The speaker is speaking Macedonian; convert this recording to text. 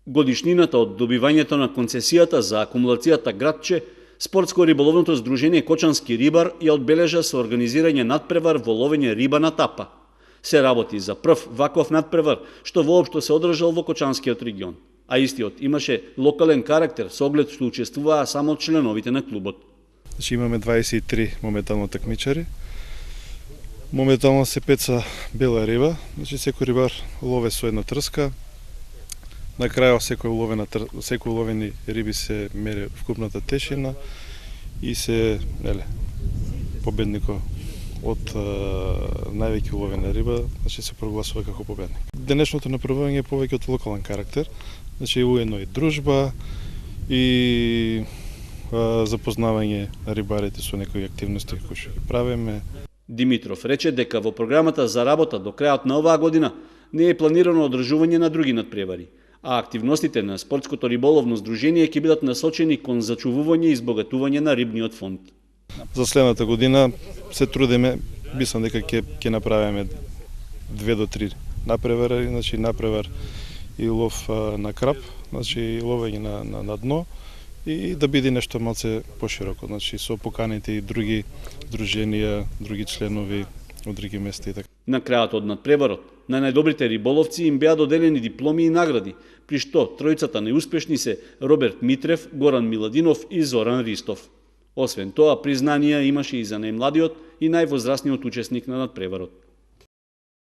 Годишнината од добивањето на концесијата за акумулацијата Градче, Спортско-риболовното здружение Кочански рибар ја одбележа со организирање надпревар во ловење риба на тапа. Се работи за прв ваков надпревар што воопшто се одржал во Кочанскиот регион, а истиот имаше локален карактер со оглед што учествуваа само членовите на клубот. Значи имаме 23 моментално такмичари. Моментално се пеца бела риба, значи секој рибар лове со една трска. На крајот секој уловени риби се мере вкупната тешина и се победникот од највеќе уловена риба, значи се прогласува како победник. Денешното направување е повеќе од локален карактер, значи уедно и дружба и запознавање на рибарите со некои активности кои што ги правиме. Димитров рече дека во програмата за работа до крајот на оваа година не е планирано одржување на други надпревари, а активностите на Спортското риболовно здружение ќе бидат насочени кон зачувување и избогатување на рибниот фонд. За следната година се трудиме, мислам дека ќе направиме 2 до 3 напревари, значи напревар и лов на краб, значи ловење на дно и да биде нешто малце пошироко, значи со поканите и други здруженија, други членови од други места и така. На крајот од надпреварот, на најдобрите риболовци им беа доделени дипломи и награди, при што тројцата најуспешни се Роберт Митрев, Горан Миладинов и Зоран Ристов. Освен тоа, признанија имаше и за најмладиот и највозрасниот учесник на надпреварот.